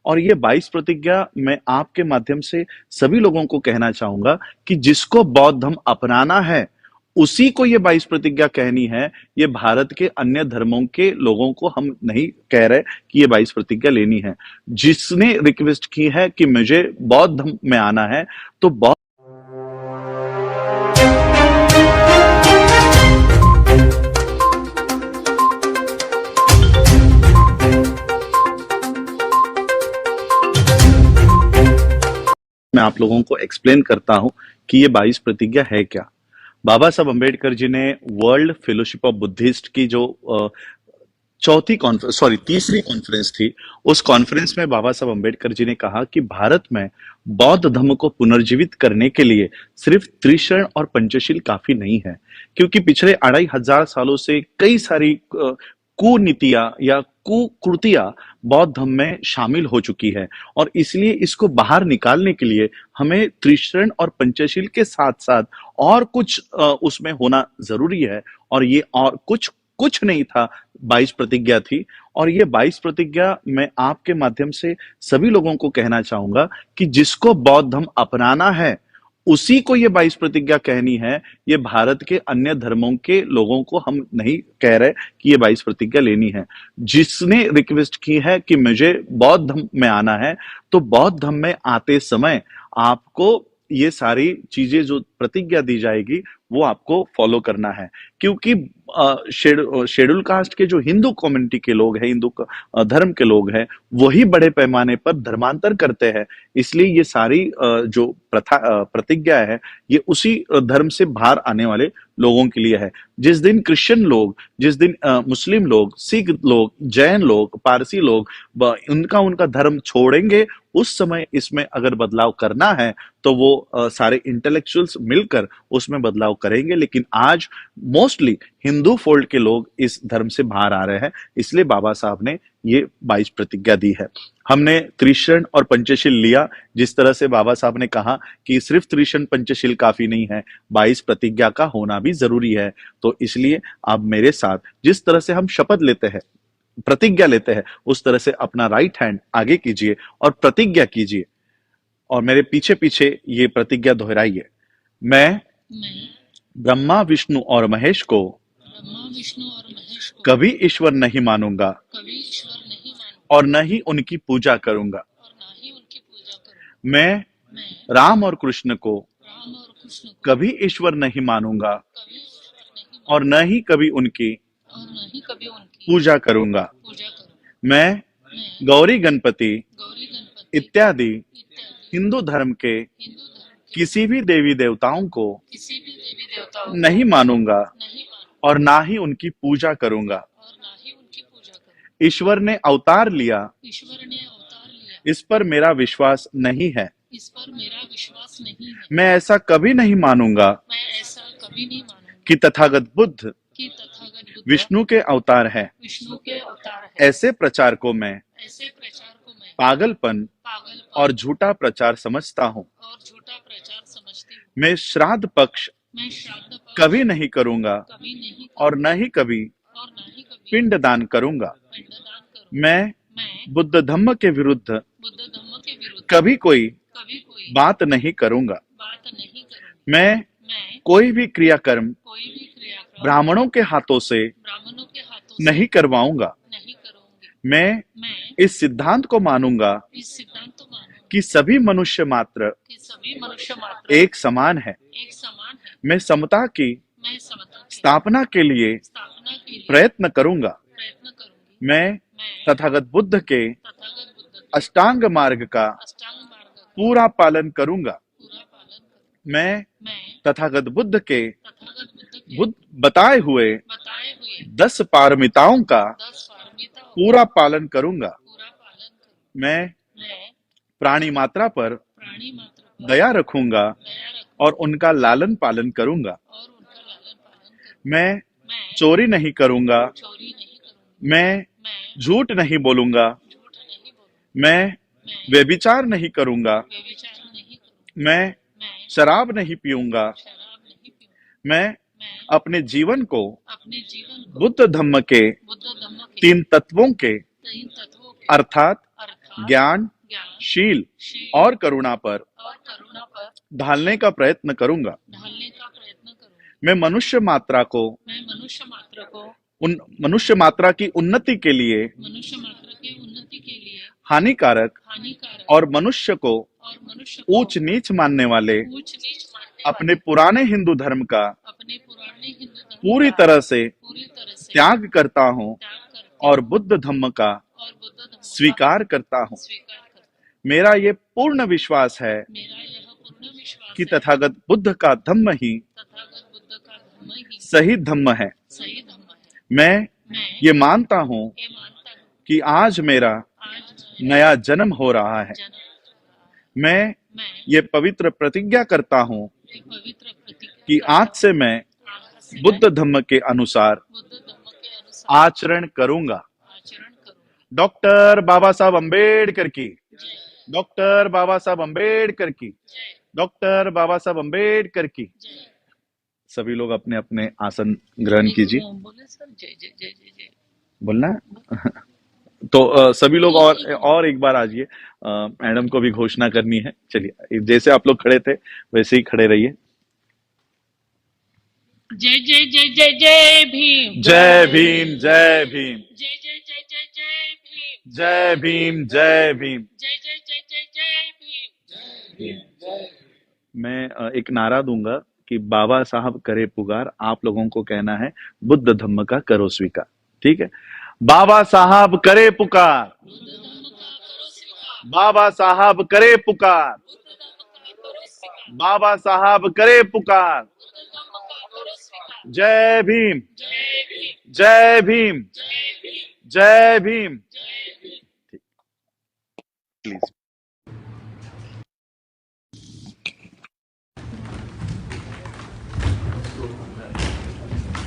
और ये 22 प्रतिज्ञा मैं आपके माध्यम से सभी लोगों को कहना चाहूंगा कि जिसको बौद्ध धर्म अपनाना है, उसी को ये 22 प्रतिज्ञा कहनी है। ये भारत के अन्य धर्मों के लोगों को हम नहीं कह रहे कि ये 22 प्रतिज्ञा लेनी है। जिसने रिक्वेस्ट की है कि मुझे बौद्ध धर्म में आना है, तो बौद्ध मैं आप लोगों को एक्सप्लेन करता हूं कि ये 22 प्रतिज्ञा है क्या। बाबा साहब अम्बेडकर जी ने वर्ल्ड फेलोशिप ऑफ बुद्धिस्ट की जो चौथी कॉन्फ्रेंस सॉरी तीसरी कॉन्फ्रेंस थी, उस कॉन्फ्रेंस में बाबा साहब अम्बेडकर जी ने कहा कि भारत में बौद्ध धर्म को पुनर्जीवित करने के लिए सिर्फ त्रिशरण और पंचशील काफी नहीं है, क्योंकि पिछले 2500 सालों से कई सारी कुनीतियां या कुकृतियां बौद्ध धर्म में शामिल हो चुकी है, और इसलिए इसको बाहर निकालने के लिए हमें त्रिशरण और पंचशील के साथ साथ और कुछ उसमें होना जरूरी है। और ये और कुछ कुछ नहीं था, 22 प्रतिज्ञा थी। और ये 22 प्रतिज्ञा मैं आपके माध्यम से सभी लोगों को कहना चाहूंगा कि जिसको बौद्ध धर्म अपनाना है, उसी को ये 22 प्रतिज्ञा कहनी है। ये भारत के अन्य धर्मों के लोगों को हम नहीं कह रहे कि ये 22 प्रतिज्ञा लेनी है। जिसने रिक्वेस्ट की है कि मुझे बौद्ध धर्म में आना है, तो बौद्ध धर्म में आते समय आपको ये सारी चीजें जो प्रतिज्ञा दी जाएगी वो आपको फॉलो करना है, क्योंकि शेड्यूल कास्ट के जो हिंदू कम्युनिटी के लोग हैं, हिंदू धर्म के लोग हैं, वही बड़े पैमाने पर धर्मांतर करते हैं। इसलिए ये सारी जो प्रतिज्ञा है, ये उसी धर्म से बाहर आने वाले लोगों के लिए है। जिस दिन क्रिश्चियन लोग, जिस दिन मुस्लिम लोग, सिख लोग, जैन लोग, पारसी लोग उनका धर्म छोड़ेंगे, उस समय इसमें अगर बदलाव करना है तो वो सारे इंटेलेक्चुअल्स मिलकर उसमें बदलाव करेंगे। लेकिन आज मोस्टली हिंदू फोल्ड के लोग इस धर्म से बाहर आ रहे हैं, इसलिए बाबा साहब ने ये 22 प्रतिज्ञा दी है। हमने त्रिशरण और पंचशील लिया, जिस तरह से बाबा साहब ने कहा कि सिर्फ त्रिशरण पंचशील काफी नहीं है, 22 प्रतिज्ञा का होना भी जरूरी है। तो इसलिए आप मेरे साथ जिस तरह से हम शपथ लेते हैं, प्रतिज्ञा लेते हैं, उस तरह से अपना राइट हैंड आगे कीजिए और प्रतिज्ञा कीजिए, और मेरे पीछे पीछे ये प्रतिज्ञा दोहराइए। मैं ब्रह्मा विष्णु और महेश को कभी ईश्वर नहीं मानूंगा और न ही उनकी पूजा करूंगा। मैं राम और कृष्ण को कभी ईश्वर नहीं मानूंगा और न ही कभी उनकी पूजा करूंगा। मैं गौरी गणपति इत्यादि हिंदू धर्म के किसी भी देवी देवताओं को नहीं मानूंगा और ना ही उनकी पूजा करूंगा। ईश्वर ने अवतार लिया, इस पर मेरा विश्वास नहीं है। मैं ऐसा कभी नहीं मानूंगा कि तथागत बुद्ध विष्णु के अवतार है। ऐसे प्रचार को मैं पागलपन और झूठा प्रचार समझता हूँ। मैं श्राद्ध पक्ष कभी नहीं करूंगा और न ही कभी पिंडदान करूंगा। मैं बुद्ध धम्म के विरुद्ध कभी कोई बात नहीं करूंगा। मैं कोई भी क्रियाकर्म ब्राह्मणों के हाथों से नहीं करवाऊंगा। मैं इस सिद्धांत को मानूंगा कि सभी मनुष्य मात्र एक समान है। मैं समता की स्थापना के लिए प्रयत्न करूंगा। मैं तथागत बुद्ध के अष्टांग मार्ग का पूरा पालन करूंगा। मैं तथागत बुद्ध के बताए हुए 10 पारमिताओं का पूरा पालन करूंगा। मैं प्राणी मात्रा पर दया रखूंगा और उनका लालन पालन करूंगा। मैं चोरी नहीं करूंगा। मैं झूठ नहीं बोलूंगा। मैं व्यभिचार नहीं करूंगा। मैं शराब नहीं पीऊंगा। मैं अपने जीवन को बुद्ध धम्म के 3 तत्वों के अर्थात ज्ञान, ज्ञान, शील शील और करुणा पर और करुणा पर ढालने का प्रयत्न करूंगा। ढालने का प्रयत्न करूंगा। मैं मनुष्य मात्रा को मैं मनुष्य मात्र को मनुष्य मात्रा की उन्नति के लिए मनुष्य मात्र की उन्नति के लिए हानिकारक हानिकारक और मनुष्य को और मनुष्य को ऊंच नीच मानने वाले ऊंच नीच मानने अपने वाले पुराने हिंदू धर्म का अपने पुराने हिंदू धर्म पूरी का तरह से पूरी तरह से त्याग करता हूँ त्याग करता और हूँ बुद्ध धम्म का और बुद्ध धर्म का स्वीकार करता हूँ। स्वीकार करता हूँ। मेरा ये पूर्ण विश्वास है मेरा यह पूर्ण विश्वास कि है तथागत बुद्ध का धम्म ही तथागत बुद्ध का धर्म ही सही धम्म है। सही धर्म है। मैं मैं ये मानता हूँ ये मानता हूँ कि आज मेरा आज नया जन्म हो रहा है। जन्म मैं मैं ये पवित्र प्रतिज्ञा करता हूँ एक पवित्र प्रतिज्ञा कि करता आज हूँ। से मैं आज से बुद्ध धम्म के अनुसार बुद्ध धर्म के अनुसार आचरण करूंगा। आचरण करूंगा। डॉक्टर बाबा साहब अंबेडकर की, जय डॉक्टर बाबा साहब अंबेडकर की, जय डॉक्टर बाबा साहब अंबेडकर की। जय। सभी लोग अपने अपने आसन ग्रहण कीजिए। बोले सर जय जय जय जय जय। बोलना है? तो सभी लोग और एक बार आइए। मैडम को भी घोषणा करनी है। चलिए, जैसे आप लोग खड़े थे वैसे ही खड़े रहिए। जय जय जय जय जय भीम। जय भीम, जय भीम, जय जय जय जय जय भीम। जय भीम, जय भीम। जय जय जय जय जय भीम। मैं एक नारा दूंगा कि बाबा साहब करे पुकार, आप लोगों को कहना है बुद्ध धम्म का करो स्वीकार। ठीक है? बाबा साहब करे पुकार, बुद्ध धर्म का करो स्वीकार। बाबा साहब करे पुकार, बुद्ध धर्म का करो स्वीकार। बाबा साहब करे पुकार। बुद्ध धर्म का करो स्वीकार। जय भीम, जय भीम। जय भीम, जय भीम। जय भीम। जय भीम। प्लीज।